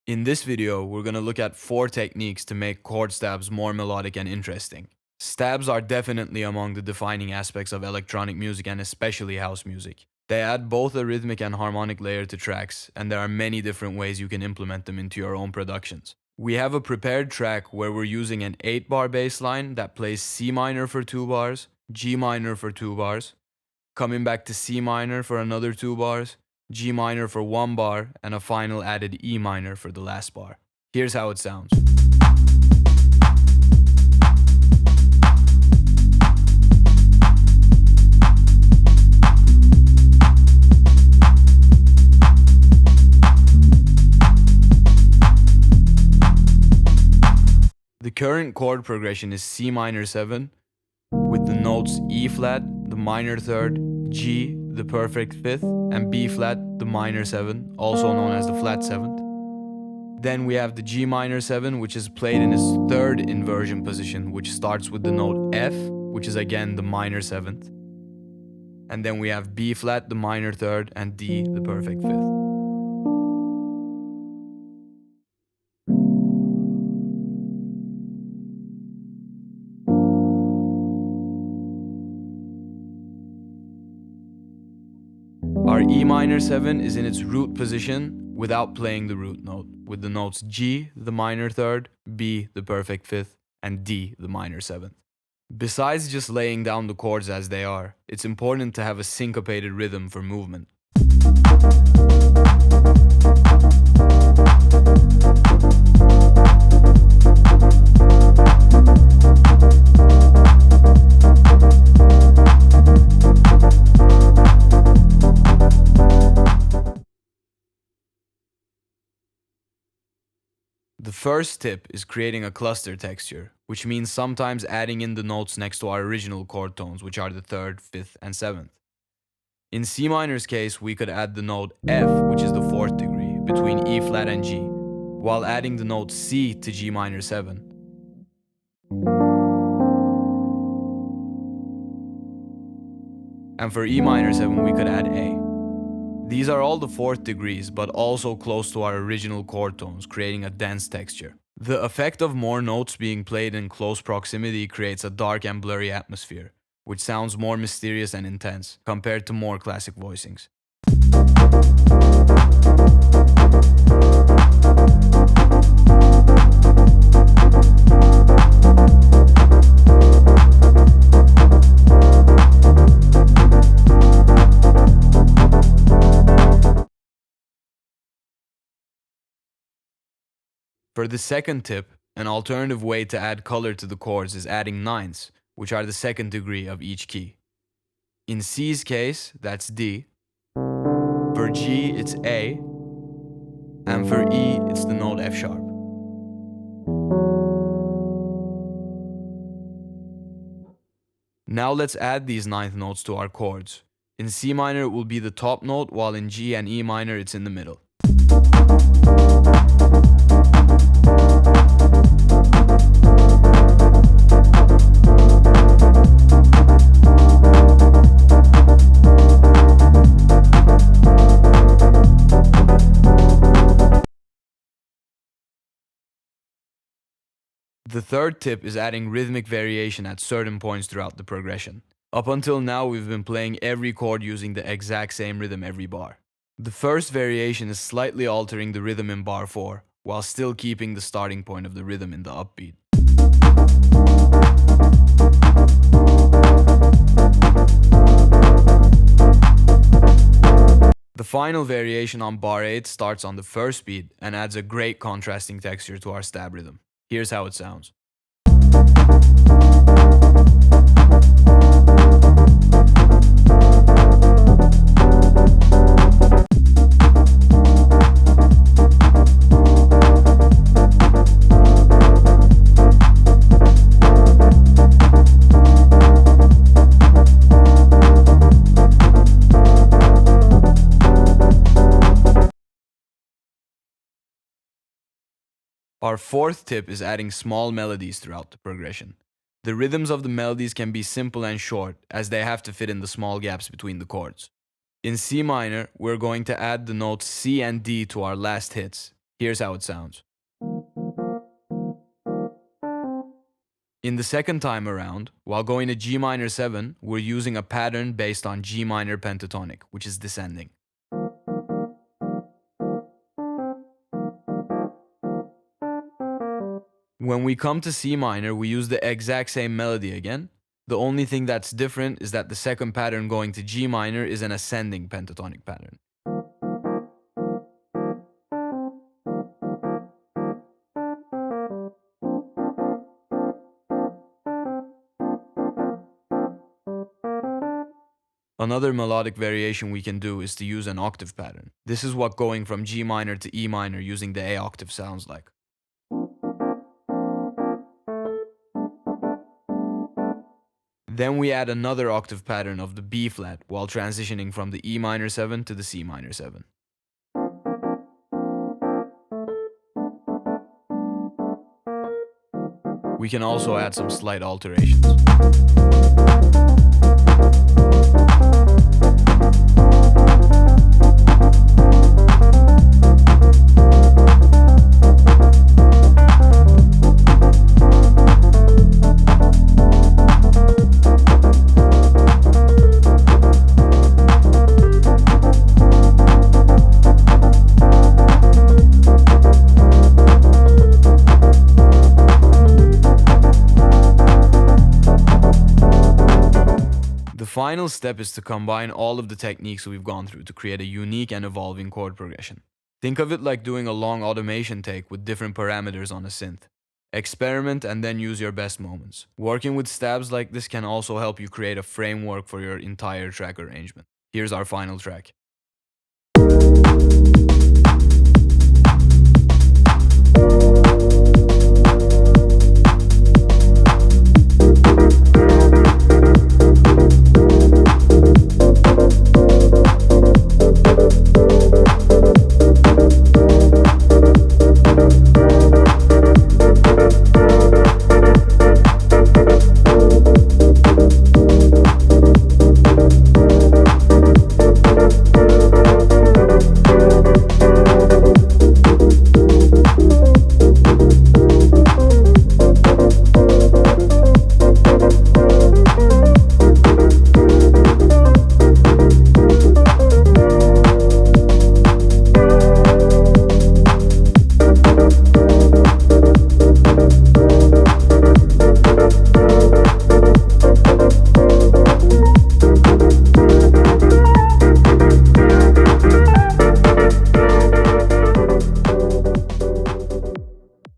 In this video, we're going to look at 4 techniques to make chord stabs more melodic and interesting. Stabs are definitely among the defining aspects of electronic music and especially house music. They add both a rhythmic and harmonic layer to tracks, and there are many different ways you can implement them into your own productions. We have a prepared track where we're using an 8-bar bass line that plays C minor for 2 bars, G minor for 2 bars, coming back to C minor for another 2 bars, G minor for 1 bar, and a final added E minor for the last bar. Here's how it sounds. The current chord progression is C minor 7, with the notes E flat, the minor third, G, the perfect fifth, and B flat, the minor 7, also known as the flat 7th. Then we have the G minor 7, which is played in its third inversion position, which starts with the note F, which is again the minor 7th. And then we have B flat, the minor third, and D, the perfect fifth. Our E minor 7 is in its root position without playing the root note, with the notes G, the minor third, B, the perfect fifth, and D, the minor 7th. Besides just laying down the chords as they are, it's important to have a syncopated rhythm for movement. The first tip is creating a cluster texture, which means sometimes adding in the notes next to our original chord tones, which are the 3rd, 5th, and 7th. In C minor's case, we could add the note F, which is the 4th degree, between E flat and G, while adding the note C to G minor 7. And for E minor 7, we could add A. These are all the 4th degrees, but also close to our original chord tones, creating a dense texture. The effect of more notes being played in close proximity creates a dark and blurry atmosphere, which sounds more mysterious and intense, compared to more classic voicings. For the second tip, an alternative way to add color to the chords is adding ninths, which are the 2nd degree of each key. In C's case, that's D. For G, it's A. And for E, it's the note F sharp. Now let's add these 9th notes to our chords. In C minor, it will be the top note, while in G and E minor, it's in the middle. The third tip is adding rhythmic variation at certain points throughout the progression. Up until now, we've been playing every chord using the exact same rhythm every bar. The first variation is slightly altering the rhythm in bar 4, while still keeping the starting point of the rhythm in the upbeat. The final variation on bar 8 starts on the first beat and adds a great contrasting texture to our stab rhythm. Here's how it sounds. Our fourth tip is adding small melodies throughout the progression. The rhythms of the melodies can be simple and short, as they have to fit in the small gaps between the chords. In C minor, we're going to add the notes C and D to our last hits, Here's how it sounds. In the second time around, while going to G minor 7, we're using a pattern based on G minor pentatonic, which is descending. When we come to C minor, we use the exact same melody again. The only thing that's different is that the second pattern going to G minor is an ascending pentatonic pattern. Another melodic variation we can do is to use an octave pattern. This is what going from G minor to E minor using the A octave sounds like. Then we add another octave pattern of the B flat while transitioning from the E minor 7 to the C minor 7. We can also add some slight alterations. The final step is to combine all of the techniques we've gone through to create a unique and evolving chord progression. Think of it like doing a long automation take with different parameters on a synth. Experiment and then use your best moments. Working with stabs like this can also help you create a framework for your entire track arrangement. Here's our final track.